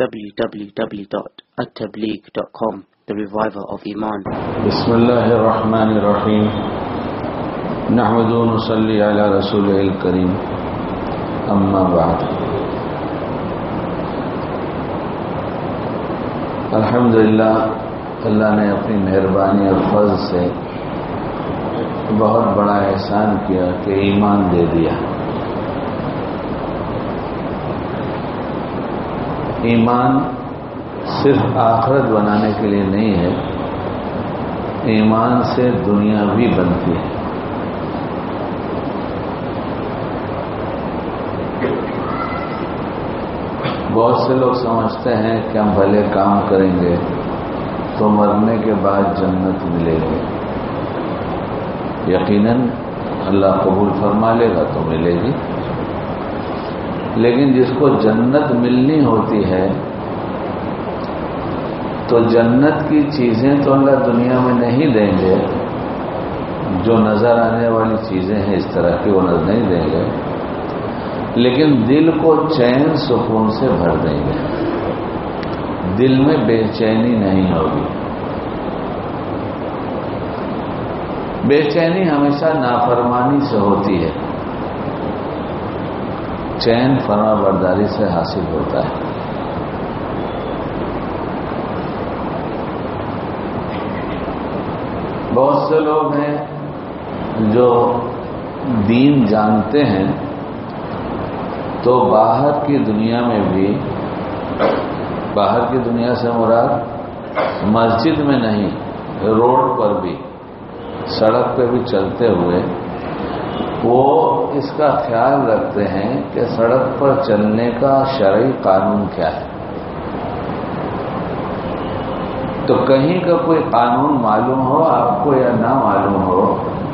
www.attableek.com, the reviver of Iman. Bismillahirrahmanirrahim. Nahmadu wa nusalli ala rasulihil kareem. Amma ba'd. الحمدللہ اللہ نے اپنی مہربانی اور فضل سے بہت بڑا احسان کیا کہ ایمان دے دیا. ایمان صرف آخرت بنانے کے لیے نہیں ہے، ایمان سے دنیا بھی بنتی ہے. بہت سے لوگ سمجھتے ہیں کہ ہم بھلے کام کریں گے تو مرنے کے بعد جنت ملے گی. یقیناً اللہ قبول فرما لے گا تو ملے گی، لیکن جس کو جنت ملنی ہوتی ہے تو جنت کی چیزیں تو اللہ دنیا میں نہیں دیں گے. جو نظر آنے والی چیزیں ہیں اس طرح کی وہ نظر نہیں دیں گے، لیکن دل کو چین سکون سے بھر دیں گے. دل میں بے چینی نہیں ہوگی. بے چینی ہمیشہ نافرمانی سے ہوتی ہے، چین فرما برداری سے حاصل ہوتا ہے. بہت سے لوگ ہیں جو دین جانتے ہیں تو باہر کی دنیا میں بھی، باہر کی دنیا سے مراد مسجد میں نہیں، روڈ پر بھی، سڑک پہ بھی چلتے ہوئے وہ اس کا خیال رکھتے ہیں کہ سڑک پر چلنے کا شرعی قانون کیا ہے. تو کہیں کا کوئی قانون معلوم ہو آپ کو یا نہ معلوم ہو،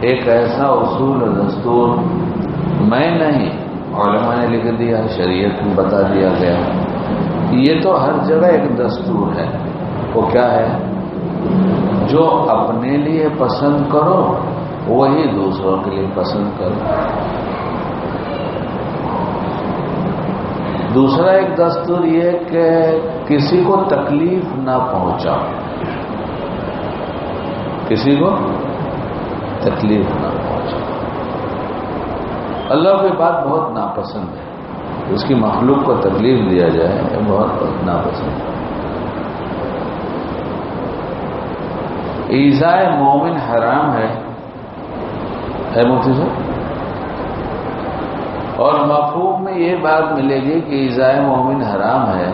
ایک ایسا اصول و دستور میں نہیں، علماء نے لکھ دیا، شریعت میں بتا دیا گیا. یہ تو ہر جگہ ایک دستور ہے. وہ کیا ہے؟ جو اپنے لیے پسند کرو وہی دوسروں کے لیے پسند کرو. دوسرا ایک دستور یہ کہ کسی کو تکلیف نہ پہنچاؤ، کسی کو تکلیف نہ پہنچاؤ. اللہ کی بات بہت ناپسند ہے، اس کی مخلوق کو تکلیف دیا جائے یہ بہت ناپسند ہے. ایذائے مومن حرام ہے مفتی صاحب، اور مفہوم میں یہ بات ملے گی کہ ایذائے مومن حرام ہے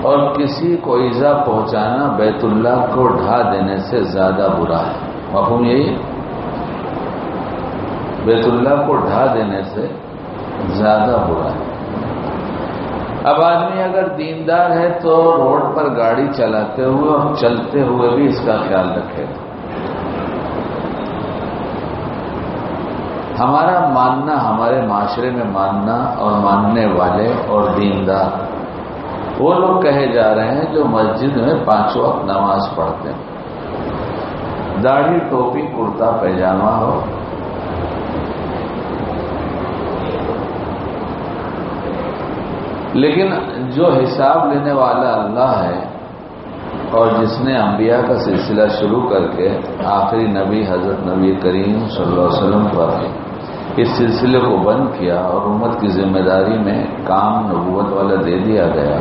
اور کسی کو ایذا پہنچانا بیت اللہ کو ڈھا دینے سے زیادہ برا ہے. مفہوم یہی ہے، بیت اللہ کو ڈھا دینے سے زیادہ برا ہے. اب آدمی اگر دیندار ہے تو روڈ پر گاڑی چلاتے ہوئے اور چلتے ہوئے بھی اس کا خیال رکھے. ہمارا ماننا، ہمارے معاشرے میں ماننا اور ماننے والے اور دیندار وہ لوگ کہے جا رہے ہیں جو مسجد میں 5 وقت نماز پڑھتے ہیں، داڑھی ٹوپی کرتا پیجامہ ہو، لیکن جو حساب لینے والا اللہ ہے اور جس نے انبیاء کا سلسلہ شروع کر کے آخری نبی حضرت نبی کریم صلی اللہ علیہ وسلم پر اس سلسلے کو بند کیا اور امت کی ذمہ داری میں کام نبوت والا دے دیا گیا،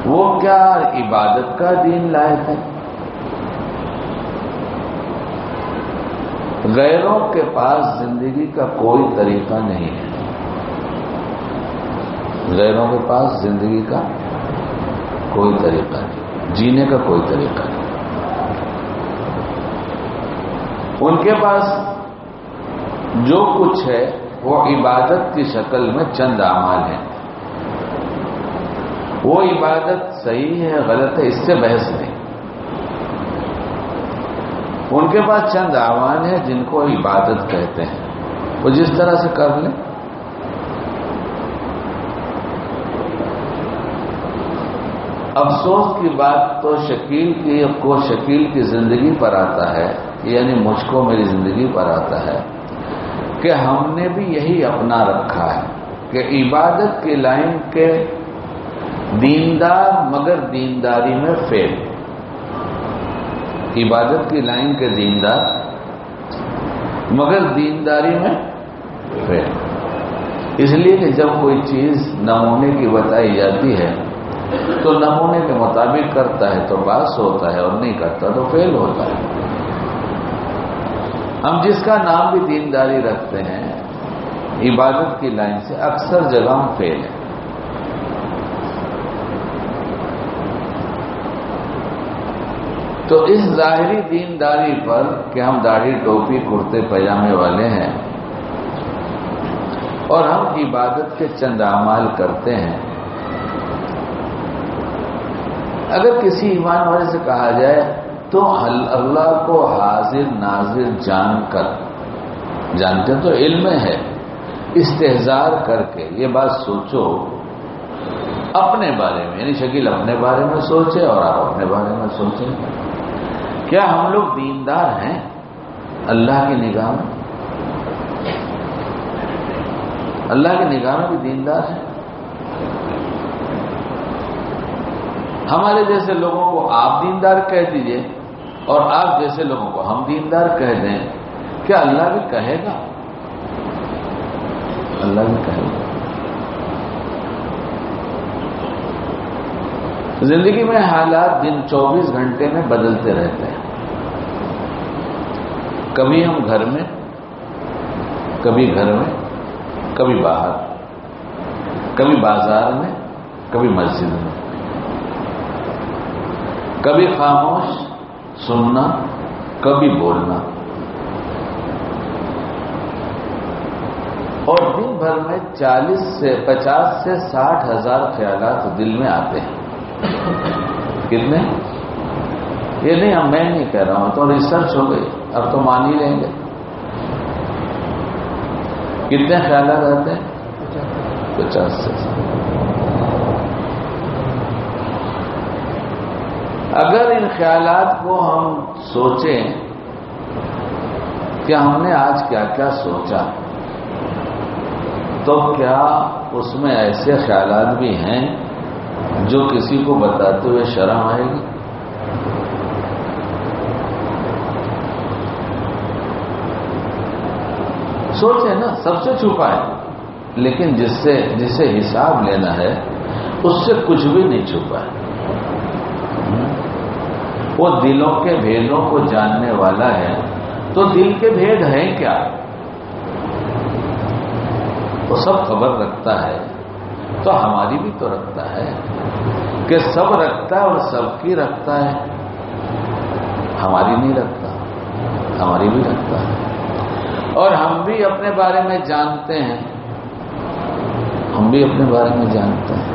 وہ کیا عبادت کا دین لائے تھے؟ غیروں کے پاس زندگی کا کوئی طریقہ نہیں ہے. غیروں کے پاس زندگی کا کوئی طریقہ نہیں، جینے کا کوئی طریقہ نہیں. ان کے پاس جو کچھ ہے وہ عبادت کی شکل میں چند اعمال ہیں. وہ عبادت صحیح ہے غلط ہے اس سے بحث نہیں. ان کے پاس چند اعمال ہیں جن کو عبادت کہتے ہیں، وہ جس طرح سے کر لیں. افسوس کی بات تو شکیل کی زندگی پر آتا ہے، یعنی مجھ کو میری زندگی پر آتا ہے کہ ہم نے بھی یہی اپنا رکھا ہے کہ عبادت کی لائن کے دیندار مگر دینداری میں فیل، عبادت کی لائن کے دیندار مگر دینداری میں فیل۔ اس لیے کہ جب کوئی چیز نمونے کی بتائی جاتی ہے تو نمونے کے مطابق کرتا ہے تو پاس ہوتا ہے، اور نہیں کرتا تو فیل ہوتا ہے۔ ہم جس کا نام بھی دینداری رکھتے ہیں، عبادت کی لائن سے اکثر جگہ ہم فیل ہیں۔ تو اس ظاہری دینداری پر کہ ہم داڑھی ٹوپی کرتے پاجامے والے ہیں اور ہم عبادت کے چند اعمال کرتے ہیں، اگر کسی ایمان والے سے کہا جائے تو اللہ کو حاضر ناظر جان کر، جانتے تو علم ہے، استحضار کر کے یہ بات سوچو اپنے بارے میں، یعنی شکیل اپنے بارے میں سوچے اور آپ اپنے بارے میں سوچیں، کیا ہم لوگ دیندار ہیں اللہ کی نگاہ میں؟ اللہ کی نگاہ میں بھی دیندار ہیں؟ ہمارے جیسے لوگوں کو آپ دیندار کہہ دیجئے اور آپ جیسے لوگوں کو ہم دیندار کہہ دیں، کیا اللہ بھی کہے گا؟ اللہ بھی کہے گا۔ زندگی میں حالات دن 24 گھنٹے میں بدلتے رہتے ہیں، کبھی ہم گھر میں، کبھی کبھی باہر، کبھی بازار میں، کبھی مسجد میں، کبھی خاموش سننا، کبھی بولنا، اور دن بھر میں 50 سے 60 ہزار خیالات دل میں آتے ہیں۔ کتنے؟ یہ نہیں، میں نہیں کہہ رہا ہوں، تو ریسرچ ہو گئی، اب تو مان ہی لیں گے۔ کتنے خیالات آتے ہیں؟ 50 سے 60۔ اگر ان خیالات کو ہم سوچیں کہ ہم نے آج کیا کیا سوچا، تو کیا اس میں ایسے خیالات بھی ہیں جو کسی کو بتاتے ہوئے شرم آئے گی؟ سوچیں نا، سب سے چھپائے، لیکن جسے حساب لینا ہے اس سے کچھ بھی نہیں چھپا ہے۔ وہ دلوں کے بھیدوں کو جاننے والا ہے، تو دل کے بھید ہیں کیا؟ وہ سب خبر رکھتا ہے، تو ہماری بھی تو رکھتا ہے، کہ سب رکھتا ہے اور سب کی رکھتا ہے، ہماری نہیں رکھتا، ہماری بھی رکھتا ہے۔ اور ہم بھی اپنے بارے میں جانتے ہیں، ہم بھی اپنے بارے میں جانتے ہیں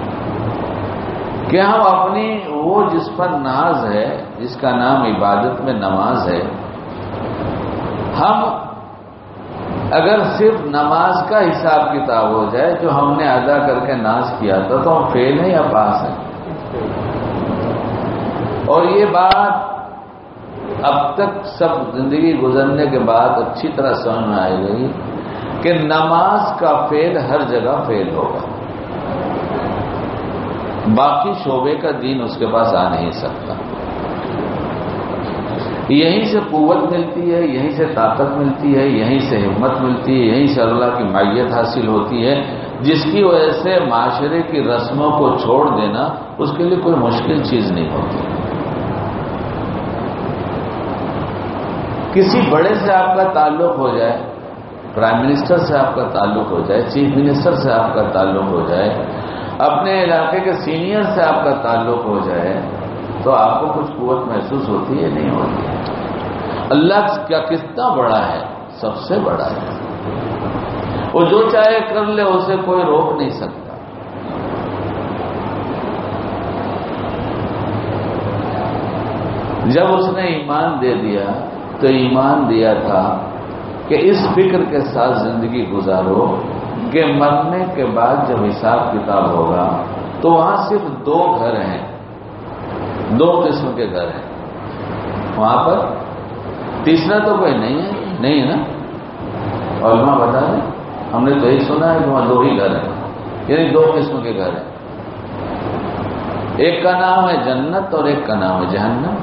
کہ ہم اپنی وہ جس پر ناز ہے، جس کا نام عبادت میں نماز ہے، ہم اگر صرف نماز کا حساب کتاب ہو جائے جو ہم نے ادا کر کے ناز کیا تھا، تو ہم فیل ہیں یا پاس ہیں؟ اور یہ بات اب تک سب زندگی گزرنے کے بعد اچھی طرح سمجھ میں آئی گئی کہ نماز کا فیل ہر جگہ فیل ہوگا، باقی شعبے کا دین اس کے پاس آ نہیں سکتا۔ یہیں سے قوت ملتی ہے، یہیں سے طاقت ملتی ہے، یہیں سے ہمت ملتی ہے، یہیں سے اللہ کی معیت حاصل ہوتی ہے، جس کی وجہ سے معاشرے کی رسموں کو چھوڑ دینا اس کے لیے کوئی مشکل چیز نہیں ہوتی۔ کسی بڑے سے آپ کا تعلق ہو جائے، پرائم منسٹر سے آپ کا تعلق ہو جائے، چیف منسٹر سے آپ کا تعلق ہو جائے، اپنے علاقے کے سینئر سے آپ کا تعلق ہو جائے، تو آپ کو کچھ قوت محسوس ہوتی ہے؟ نہیں ہوتی ہے۔ اللہ کیا کتنا بڑا ہے، سب سے بڑا ہے، وہ جو چاہے کر لے، اسے کوئی روک نہیں سکتا۔ جب اس نے ایمان دے دیا تو ایمان دیا تھا کہ اس فکر کے ساتھ زندگی گزارو کہ مرنے کے بعد جب حساب کتاب ہوگا تو وہاں صرف 2 گھر ہیں، 2 قسم کے گھر ہیں، وہاں پر تیسرا تو کوئی نہیں ہے نا، علماء بتا دیں، ہم نے تو یہی سنا ہے کہ وہاں 2 ہی گھر ہیں، یعنی 2 قسم کے گھر ہیں، ایک کا نام ہے جنت اور ایک کا نام ہے جہنم۔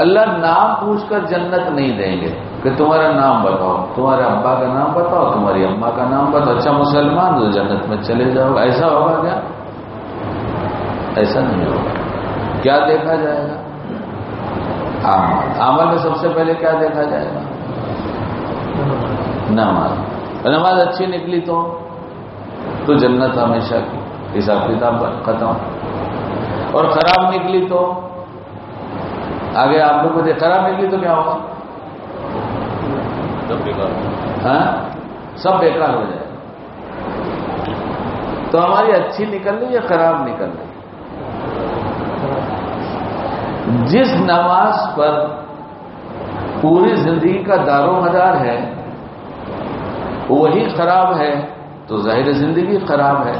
اللہ نام پوچھ کر جنت نہیں دیں گے کہ تمہارا نام بتاؤ، تمہارے ابا کا نام بتاؤ، تمہاری اماں کا نام بتاؤ، اچھا مسلمان تو جنت میں چلے جاؤ، ایسا ہوگا کیا؟ ایسا نہیں ہوگا۔ کیا دیکھا جائے گا؟ عمل میں سب سے پہلے کیا دیکھا جائے گا؟ نماز اچھی نکلی تو جنت ہمیشہ کی، حساب کتاب ختم، اور خراب نکلی تو آگے آپ لوگ کو خراب نکلی تو کیا ہوگا؟ سب بیکار ہو جائے۔ تو ہماری اچھی نکل رہی یا خراب نکل رہی؟ جس نماز پر پوری زندگی کا دار و مدار ہے وہی خراب ہے تو ظاہر زندگی خراب ہے۔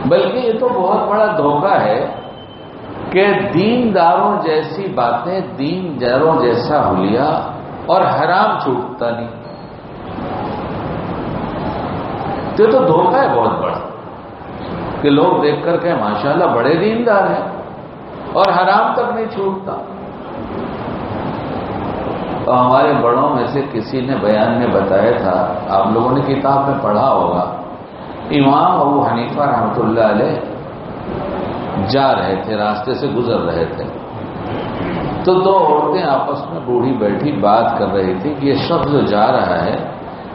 بلکہ یہ تو بہت بڑا دھوکہ ہے کہ دینداروں جیسی باتیں، دینداروں جیسا حلیہ اور حرام چھوٹتا نہیں۔ تو دھوکہ ہے بہت بڑا کہ لوگ دیکھ کر کہ ماشاءاللہ بڑے دیندار ہیں اور حرام تک نہیں چھوٹتا۔ تو ہمارے بڑوں میں سے کسی نے بیان میں بتایا تھا، آپ لوگوں نے کتاب میں پڑھا ہوگا، امام ابو حنیفہ رحمۃ اللہ علیہ جا رہے تھے، راستے سے گزر رہے تھے، تو 2 عورتیں آپس میں بوڑھی بیٹھی بات کر رہی تھی کہ یہ شخص جو جا رہا ہے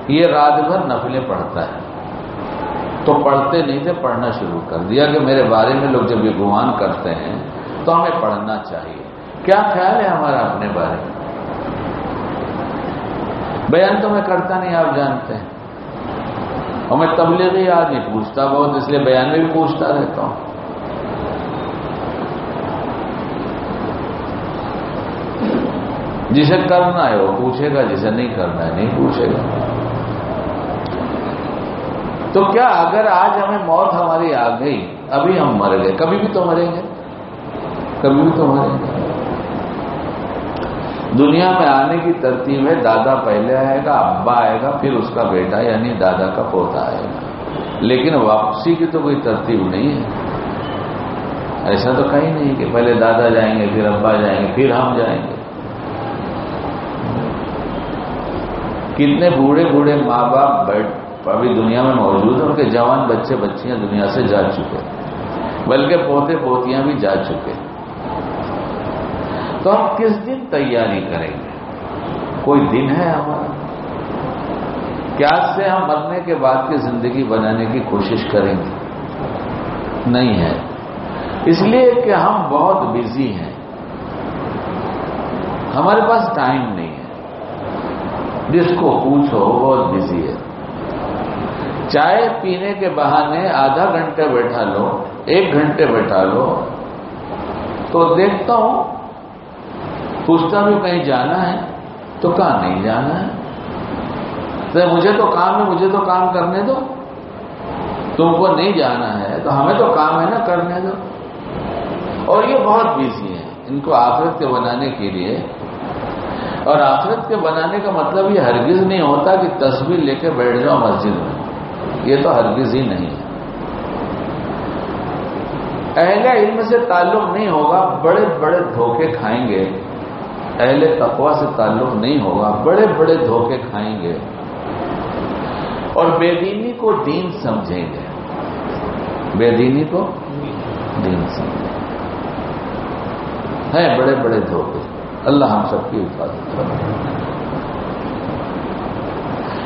یہ رات بھر نفلیں پڑھتا ہے، تو پڑھتے نہیں تھے، پڑھنا شروع کر دیا کہ میرے بارے میں لوگ جب یہ گمان کرتے ہیں تو ہمیں پڑھنا چاہیے۔ کیا خیال ہے ہمارا اپنے بارے میں؟ بیان تو میں کرتا نہیں، آپ جانتے ہیں، اور میں تبلیغی آدمی پوچھتا بہت، اس لیے بیان میں بھی پوچھتا رہتا ہوں۔ جسے کرنا ہے وہ پوچھے گا، جسے نہیں کرنا ہے نہیں پوچھے گا۔ تو کیا اگر آج ہمیں موت ہماری آ گئی، ابھی ہم مر گئے، کبھی بھی تو مریں گے، کبھی بھی تو مریں گے۔ دنیا میں آنے کی ترتیب ہے، دادا پہلے آئے گا، ابا آئے گا، پھر اس کا بیٹا یعنی دادا کا پوتا آئے گا، لیکن واپسی کی تو کوئی ترتیب نہیں ہے۔ ایسا تو کہیں نہیں کہ پہلے دادا جائیں گے، پھر ابا جائیں گے، پھر ہم جائیں گے۔ کتنے بوڑھے بوڑھے ماں باپ ابھی دنیا میں موجود ہیں، ان کے جوان بچے بچیاں دنیا سے جا چکے، بلکہ پوتے پوتیاں بھی جا چکے۔ تو ہم کس دن تیاری کریں گے؟ کوئی دن ہے ہمارا؟ کیا سے ہم مرنے کے بعد کی زندگی بنانے کی کوشش کریں گے؟ نہیں ہے، اس لیے کہ ہم بہت بزی ہیں، ہمارے پاس ٹائم نہیں ہے۔ جس کو پوچھو بہت بزی ہے۔ چائے پینے کے بہانے آدھا گھنٹے بیٹھا لو، 1 گھنٹے بیٹھا لو، تو دیکھتا ہوں پوچھتا بھی کہیں جانا ہے تو کہاں نہیں جانا ہے، تو مجھے تو کام ہے، مجھے تو کام کرنے دو، تم کو نہیں جانا ہے تو ہمیں تو کام ہے نا، کرنے دو۔ اور یہ بہت بزی ہیں، ان کو آخرت کے بنانے کے لیے، اور آخرت کے بنانے کا مطلب یہ ہرگز نہیں ہوتا کہ تصویر لے کے بیٹھ جاؤ مسجد میں، یہ تو ہرگز ہی نہیں ہے۔ اہل علم سے تعلق نہیں ہوگا، بڑے بڑے دھوکے کھائیں گے، اہل تقوی سے تعلق نہیں ہوگا، بڑے بڑے دھوکے کھائیں گے، اور بے دینی کو دین سمجھیں گے، بے دینی کو دین سمجھیں گے۔ ہیں بڑے بڑے دھوکے، اللہ ہم سب کی حفاظت کرے۔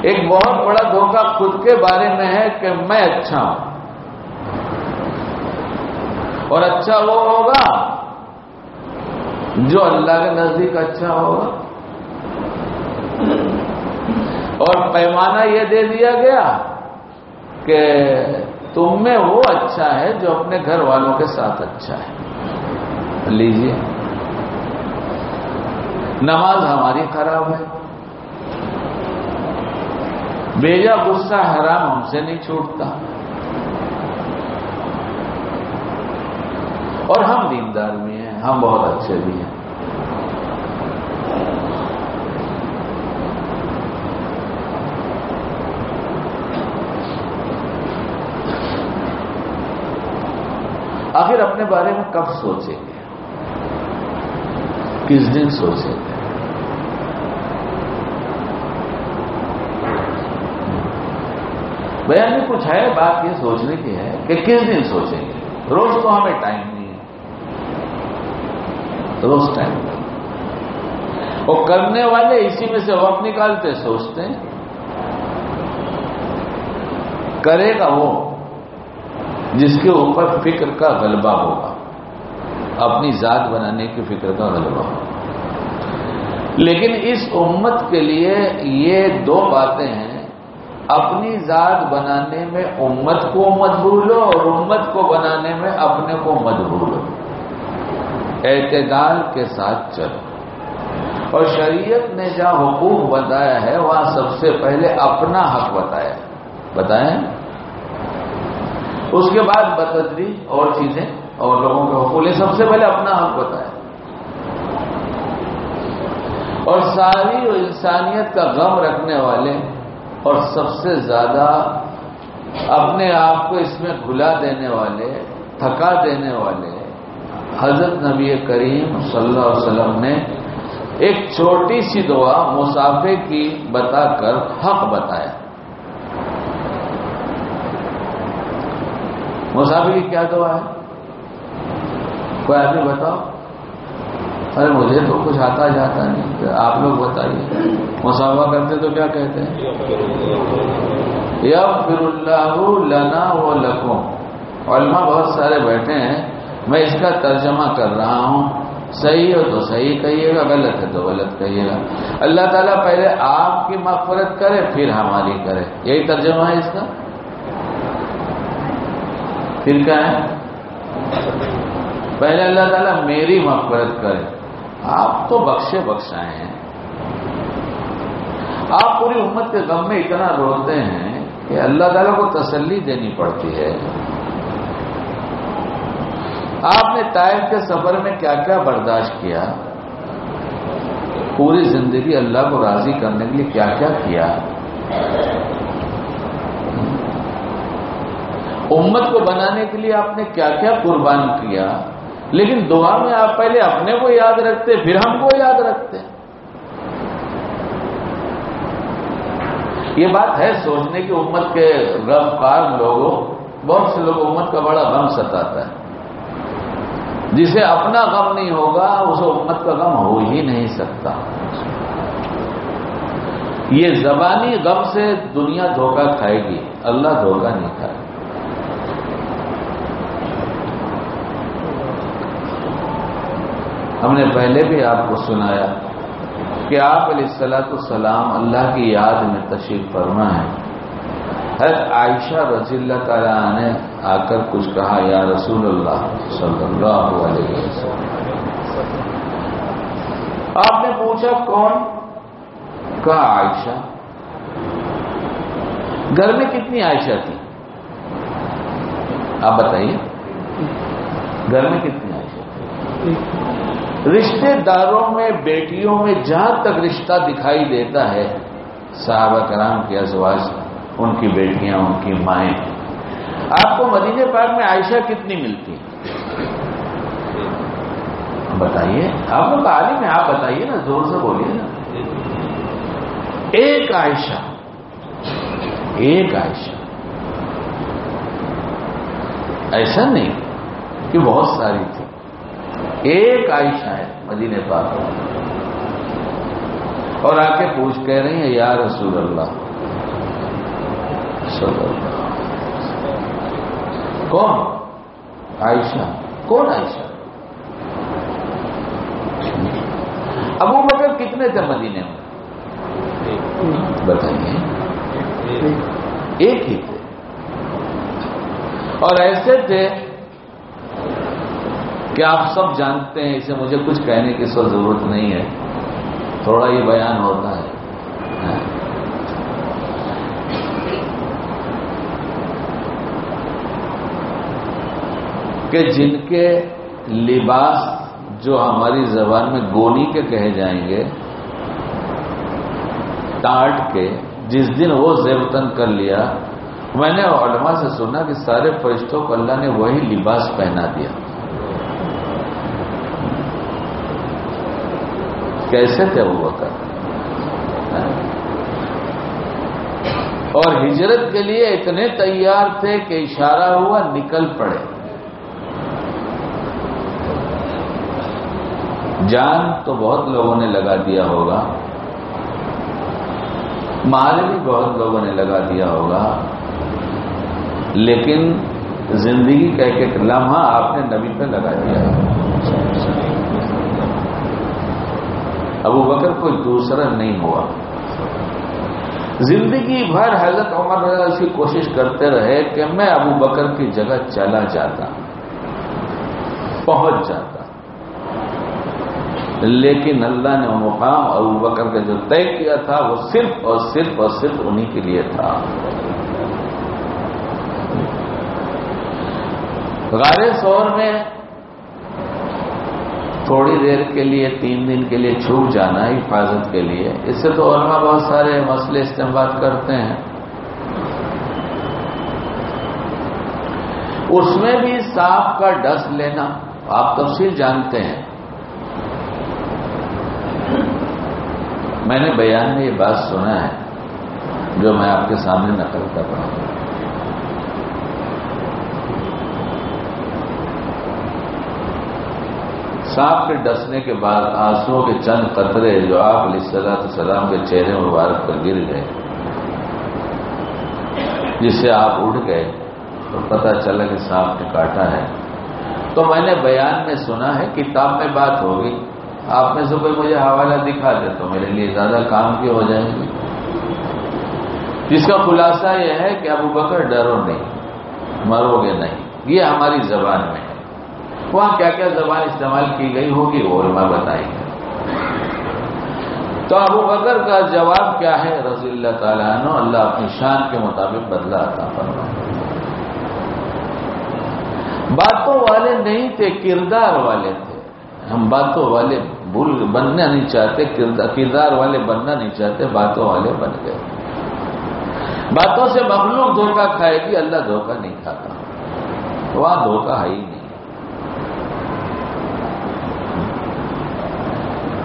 ایک بہت بڑا دھوکہ خود کے بارے میں ہے کہ میں اچھا ہوں، اور اچھا وہ ہوگا جو اللہ کے نزدیک اچھا ہوگا، اور پیمانہ یہ دے دیا گیا کہ تم میں وہ اچھا ہے جو اپنے گھر والوں کے ساتھ اچھا ہے۔ لیجیے، نماز ہماری خراب ہے، بیجا غصہ حرام ہم سے نہیں چھوٹتا، اور ہم دیندار بھی ہیں، ہم بہت اچھے بھی ہیں۔ آخر اپنے بارے میں کب سوچیں گے؟ کس دن سوچیں گے؟ بیان میں کچھ ہے، بات یہ سوچنے کی ہے کہ کس دن سوچیں گے. روز تو ہمیں ٹائم نہیں ہے، روز ٹائم نہیں. وہ کرنے والے اسی میں سے وقت نکالتے سوچتے ہیں. کرے گا وہ جس کے اوپر فکر کا غلبہ ہوگا، اپنی ذات بنانے کی فکر کا غلبہ ہوگا. لیکن اس امت کے لیے یہ دو باتیں ہیں، اپنی ذات بنانے میں امت کو مت بھولو اور امت کو بنانے میں اپنے کو مت بھولو. اعتدال کے ساتھ چلو. اور شریعت نے جہاں حقوق بتایا ہے وہاں سب سے پہلے اپنا حق بتائیں، اس کے بعد بتدریج اور چیزیں اور لوگوں کے حقوق. سب سے پہلے اپنا حق بتائیں. اور ساری انسانیت کا غم رکھنے والے اور سب سے زیادہ اپنے آپ کو اس میں بھلا دینے والے، تھکا دینے والے حضرت نبی کریم صلی اللہ علیہ وسلم نے ایک چھوٹی سی دعا مسافے کی بتا کر حق بتایا. مسافے کی کیا دعا ہے؟ کوئی آدمی بتاؤ. ارے مجھے تو کچھ آتا جاتا نہیں، آپ لوگ بتائیے. مسافہ کرتے تو کیا کہتے ہیں؟ یغفر اللہ لنا ولکم. علماء بہت سارے بیٹھے ہیں، میں اس کا ترجمہ کر رہا ہوں. صحیح ہو تو صحیح کہیے گا، غلط ہے تو غلط کہیے گا. اللہ تعالیٰ پہلے آپ کی مغفرت کرے پھر ہماری کرے، یہی ترجمہ ہے اس کا. پھر کیا ہے؟ پہلے اللہ تعالیٰ میری مغفرت کرے. آپ تو بخشے بخشائے ہیں. آپ پوری امت کے غم میں اتنا روتے ہیں کہ اللہ تعالیٰ کو تسلی دینی پڑتی ہے. آپ نے طائف کے سفر میں کیا کیا برداشت کیا، پوری زندگی اللہ کو راضی کرنے کے لیے کیا کیا کیا، امت کو بنانے کے لیے آپ نے کیا کیا قربان کیا. لیکن دعا میں آپ پہلے اپنے کو یاد رکھتے پھر ہم کو یاد رکھتے. یہ بات ہے سوچنے کی. امت کے غم خوار لوگوں، بہت سے لوگ امت کا بڑا غم ستاتا ہے. جسے اپنا غم نہیں ہوگا اسے امت کا غم ہو ہی نہیں سکتا. یہ زبانی غم سے دنیا دھوکہ کھائے گی، اللہ دھوکہ نہیں کھائے. ہم نے پہلے بھی آپ کو سنایا کہ آپ علیہ الصلوۃ والسلام اللہ کی یاد میں تشریف فرما ہے. حضرت عائشہ رضی اللہ تعالیٰ نے آ کر کچھ کہا، یا رسول اللہ صلی اللہ علیہ وسلم. آپ نے پوچھا کون؟ کہا عائشہ. گھر میں کتنی عائشہ تھی؟ آپ بتائیے، گھر میں کتنی عائشہ تھی؟ رشتے داروں میں بیٹیوں میں جہاں تک رشتہ دکھائی دیتا ہے صحابہ کرام کے ازواج، ان کی بیٹیاں، ان کی مائیں. آپ کو مدینے پاک میں عائشہ کتنی ملتی؟ بتائیے. آپ لوگ عالم ہیں، آپ بتائیے نا، زور سے بولیے نا. ایک عائشہ، ایک عائشہ. ایسا نہیں کہ بہت ساری تھی، ایک عائشہ ہے مدینے پاک میں. اور آ کے پوچھ کہہ رہی ہیں، یا رسول اللہ صلی اللہ. کون؟ عائشہ. کون عائشہ؟ ابو بکر کتنے تھے مدینے میں؟ بتائیے. ایک ہی تھے. اور ایسے تھے کہ آپ سب جانتے ہیں، اسے مجھے کچھ کہنے کی ضرورت نہیں ہے، تھوڑا یہ بیان ہوتا ہے. کہ جن کے لباس جو ہماری زبان میں گونی کے کہے جائیں گے، ٹاٹ کے، جس دن وہ زیب تن کر لیا میں نے علماء سے سنا کہ سارے فرشتوں کو اللہ نے وہی لباس پہنا دیا. کیسے تھے ابو بکر؟ اور ہجرت کے لیے اتنے تیار تھے کہ اشارہ ہوا نکل پڑے. جان تو بہت لوگوں نے لگا دیا ہوگا، مال بھی بہت لوگوں نے لگا دیا ہوگا، لیکن زندگی کا ایک لمحہ آپ نے نبی پہ لگا دیا. ابو بکر کوئی دوسرا نہیں ہوا. زندگی بھر حضرت عمر رضی اللہ عنہ کی کوشش کرتے رہے کہ میں ابو بکر کی جگہ چلا جاتا، پہنچ جاتا، لیکن اللہ نے وہ مقام ابو بکر کا جو طے کیا تھا وہ صرف اور صرف اور صرف انہی کے لیے تھا. غار ثور میں تھوڑی دیر کے لیے 3 دن کے لیے چھپ جانا حفاظت کے لیے، اس سے تو علماء بہت سارے مسئلے استنباط کرتے ہیں. اس میں بھی سانپ کا ڈس لینا آپ تفصیل جانتے ہیں. میں نے بیان میں یہ بات سنا ہے جو میں آپ کے سامنے نقل کر رہا ہوں. سانپ کے ڈسنے کے بعد آنسوؤں کے چند قطرے جو آپ علیہ السلام کے چہرے مبارک پر گر گئے، جس سے آپ اٹھ گئے تو پتہ چلا کہ سانپ نے کاٹا ہے. تو میں نے بیان میں سنا ہے، کتاب میں بات ہوگی، آپ میں سے کوئی مجھے حوالہ دکھا دے تو میرے لیے زیادہ کام کی ہو جائے گی. جس کا خلاصہ یہ ہے کہ ابو بکر ڈرو نہیں، مرو گے نہیں. یہ ہماری زبان میں ہے. وہاں کیا کیا زبان استعمال کی گئی ہوگی وہ علماء بتائیں گے. تو ابو بکر کا جواب کیا ہے رضی اللہ تعالیٰ عنہ؟ اللہ اپنی شان کے مطابق بدلہ عطا فرمائے. باتوں والے نہیں تھے، کردار والے تھے. ہم باتوں والے بننا نہیں چاہتے، کردار والے بننا نہیں چاہتے، باتوں والے بن گئے. باتوں سے مخلوق دھوکہ کھائے گی، اللہ دھوکہ نہیں کھاتا. وہاں دھوکہ ہے ہی نہیں.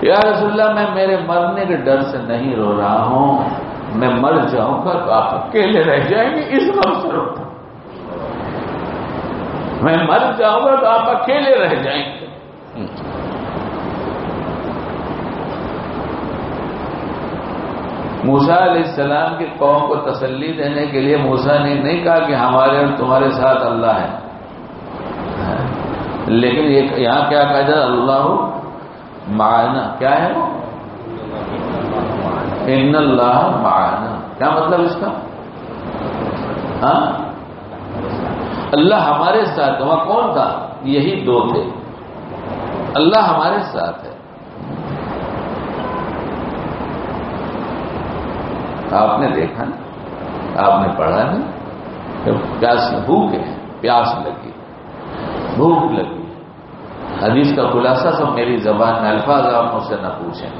یا رسول اللہ میں میرے مرنے کے ڈر سے نہیں رو رہا ہوں، میں مر جاؤں گا تو آپ اکیلے رہ جائیں گے اس غم سے روتا. میں مر جاؤں گا تو آپ اکیلے رہ جائیں گے. موسیٰ علیہ السلام کی قوم کو تسلی دینے کے لیے موسیٰ نے نہیں کہا کہ ہمارے اور تمہارے ساتھ اللہ ہے، لیکن یہاں کیا کہا جائے؟ اللہ معنا. کیا ہے؟ ان اللہ معنا. کیا مطلب اس کا؟ ہاں، اللہ ہمارے ساتھ. وہاں کون تھا؟ یہی 2 تھے. اللہ ہمارے ساتھ ہے. آپ نے دیکھا نا، آپ نے پڑھا نا، بھوک ہے، پیاس لگی، بھوک لگی. حدیث کا خلاصہ سب میری زبان میں، الفاظ آپ مجھ سے نہ پوچھیں.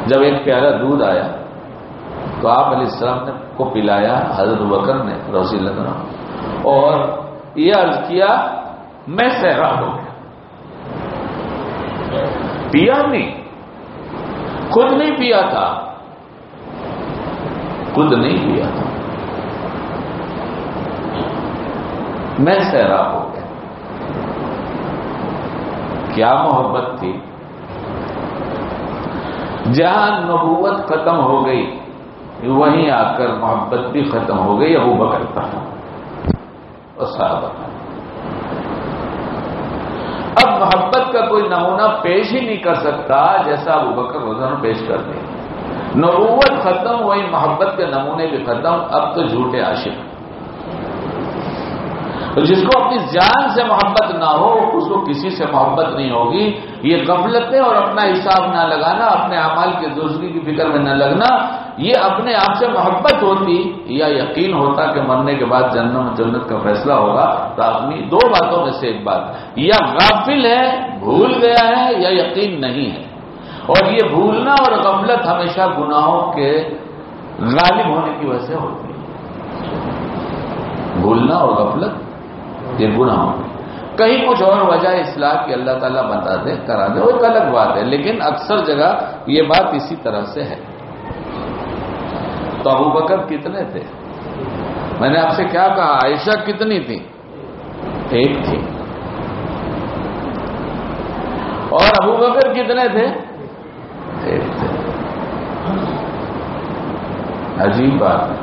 جب ایک پیالہ دودھ آیا تو آپ علیہ السلام نے کو پلایا حضرت بکر نے رضی اللہ عنہ، اور یہ عرض کیا میں سیراب ہو گیا. پیا نہیں، خود نہیں پیا تھا، خود نہیں پیا تھا، میں سیراب ہو گیا. کیا محبت تھی! جہاں نبوت ختم ہو گئی وہیں آ کر محبت بھی ختم ہو گئی ابو بکر پر اور صحابہ. اب محبت کا کوئی نمونہ پیش ہی نہیں کر سکتا جیسا ابو بکر رضی اللہ عنہ پیش کر دیں. نبوت ختم، وہی محبت کے نمونے بھی ختم. اب تو جھوٹے عاشق. تو جس کو اپنی جان سے محبت نہ ہو اس کو کسی سے محبت نہیں ہوگی. یہ غفلتیں اور اپنا حساب نہ لگانا، اپنے اعمال کی درستگی کی فکر میں نہ لگنا، یہ اپنے آپ سے محبت ہوتی یا یقین ہوتا کہ مرنے کے بعد جنت کا فیصلہ ہوگا. تو آدمی 2 باتوں میں سے ایک بات، یا غافل ہے، بھول گیا ہے، یا یقین نہیں ہے. اور یہ بھولنا اور غفلت ہمیشہ گناہوں کے غالب ہونے کی وجہ سے ہوتی ہے. بھولنا اور غفلت یہ گناہوں کی. کہیں کچھ اور وجہ اصلاح کی اللہ تعالیٰ بتا دے کرا دے وہ ایک الگ بات ہے، لیکن اکثر جگہ یہ بات اسی طرح سے ہے. تو ابو بکر کتنے تھے؟ میں نے آپ سے کیا کہا؟ عائشہ کتنی تھی؟ ایک تھی. اور ابو بکر کتنے تھے؟ ایک تھے. عجیب بات ہے.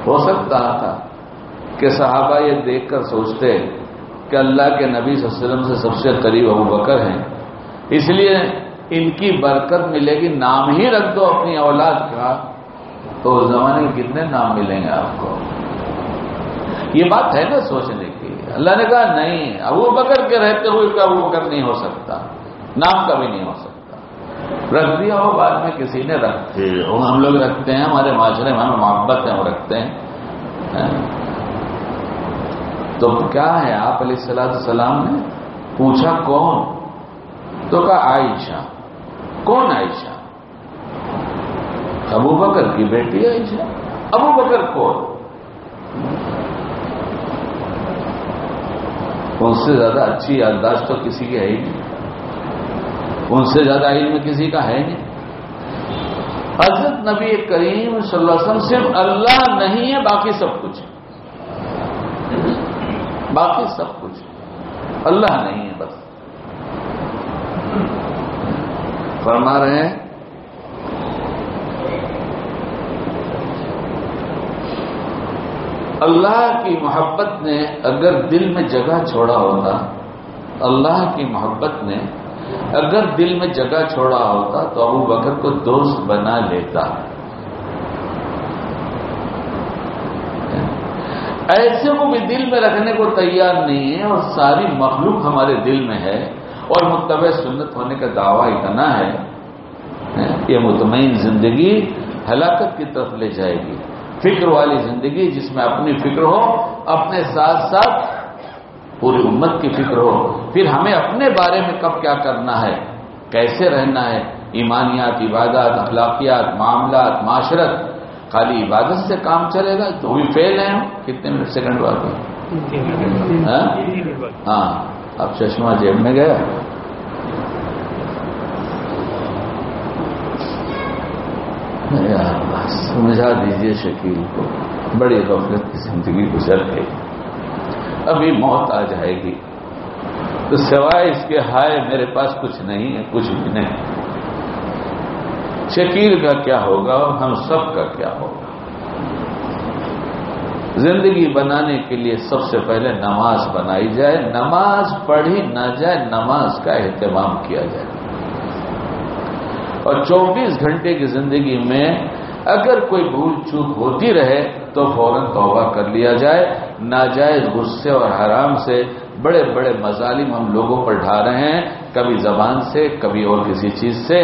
ہو سکتا تھا کہ صحابہ یہ دیکھ کر سوچتے کہ اللہ کے نبی صلی اللہ علیہ وسلم سے سب سے قریب ابو بکر ہیں، اس لیے ان کی برکت ملے گی، نام ہی رکھ دو اپنی اولاد کا، تو اس زمانے میں کتنے نام ملیں گے آپ کو. یہ بات ہے نا سوچنے کی. اللہ نے کہا نہیں، ابو بکر کے رہتے ہوئے کا ابو بکر نہیں ہو سکتا، نام کا بھی نہیں ہو سکتا. رکھ دیا ہو بعد میں کسی نے رکھتے، ہم لوگ رکھتے ہیں، ہمارے معاشرے میں ہمیں محبت ہے وہ رکھتے ہیں. تو کیا ہے؟ آپ علیہ السلام نے پوچھا کون؟ تو کہا عائشہ. کون عائشہ؟ ابو بکر کی بیٹی عائشہ. ابو بکر کون؟ ان سے زیادہ اچھی یادداشت تو کسی کی ہے ہی نہیں، ان سے زیادہ علم کسی کا ہے نہیں. حضرت نبی کریم صلی اللہ علیہ وسلم صرف اللہ نہیں ہے، باقی سب کچھ ہے. باقی سب کچھ اللہ نہیں ہے بس. فرما رہے ہیں اللہ کی محبت نے اگر دل میں جگہ چھوڑا ہوتا، اللہ کی محبت نے اگر دل میں جگہ چھوڑا ہوتا تو ابو بکر کو دوست بنا لیتا. ایسے کو بھی دل میں رکھنے کو تیار نہیں ہے، اور ساری مخلوق ہمارے دل میں ہے، اور متبع سنت ہونے کا دعویٰ اتنا ہے. یہ مطمئن زندگی ہلاکت کی طرف لے جائے گی. فکر والی زندگی جس میں اپنی فکر ہو، اپنے ساتھ ساتھ پوری امت کی فکر ہو. پھر ہمیں اپنے بارے میں کب کیا کرنا ہے، کیسے رہنا ہے، ایمانیات، عبادات، اخلاقیات، معاملات، معاشرت. خالی عبادت سے کام چلے گا تو بھی فیل ہیں. کتنے منٹ سیکنڈ بعد؟ ہاں. اب چشمہ جیب میں گیا. سمجھا دیجئے شکیل کو، بڑی غفلت کی زندگی گزر گئی، ابھی موت آ جائے گی تو سوائے اس کے ہائے میرے پاس کچھ نہیں ہے، کچھ بھی نہیں. شکیل کا کیا ہوگا اور ہم سب کا کیا ہوگا؟ زندگی بنانے کے لیے سب سے پہلے نماز بنائی جائے، نماز پڑھی نہ جائے، نماز کا اہتمام کیا جائے. اور 24 گھنٹے کی زندگی میں اگر کوئی بھول چوک ہوتی رہے تو فوراً توبہ کر لیا جائے. ناجائز غصے اور حرام سے بڑے بڑے مظالم ہم لوگوں پر ڈھا رہے ہیں، کبھی زبان سے، کبھی اور کسی چیز سے.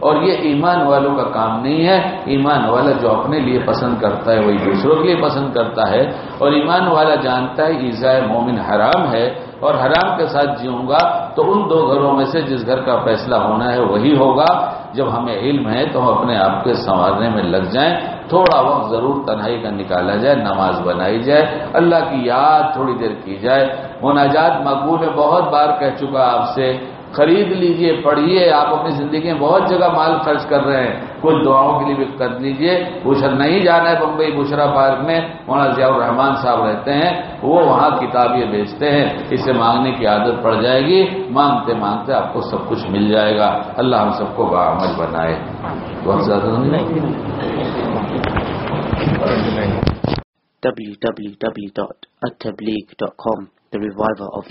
اور یہ ایمان والوں کا کام نہیں ہے. ایمان والا جو اپنے لیے پسند کرتا ہے وہی دوسروں کے لیے پسند کرتا ہے. اور ایمان والا جانتا ہے ایذاء مومن حرام ہے، اور حرام کے ساتھ جیوں گا تو ان دو گھروں میں سے جس گھر کا فیصلہ ہونا ہے وہی ہوگا. جب ہمیں علم ہے تو ہم اپنے آپ کے سنوارنے میں لگ جائیں. تھوڑا وقت ضرور تنہائی کا نکالا جائے، نماز بنائی جائے، اللہ کی یاد تھوڑی دیر کی جائے. مناجات مقبول ہے، بہت بار کہہ چکا آپ سے. خرید لیجئے، پڑھیے. آپ اپنی زندگی میں بہت جگہ مال خرچ کر رہے ہیں، کچھ دعاؤں کے لیے بھی کر لیجئے. نہیں جانا ہے بمبئی بشرا پارک میں، مولانا ضیاء الرحمان صاحب رہتے ہیں، وہ وہاں کتابیں بیچتے ہیں. اسے مانگنے کی عادت پڑ جائے گی، مانگتے مانگتے آپ کو سب کچھ مل جائے گا. اللہ ہم سب کو باعمل بنائے. بہت زیادہ www.attableek.com, the reviver of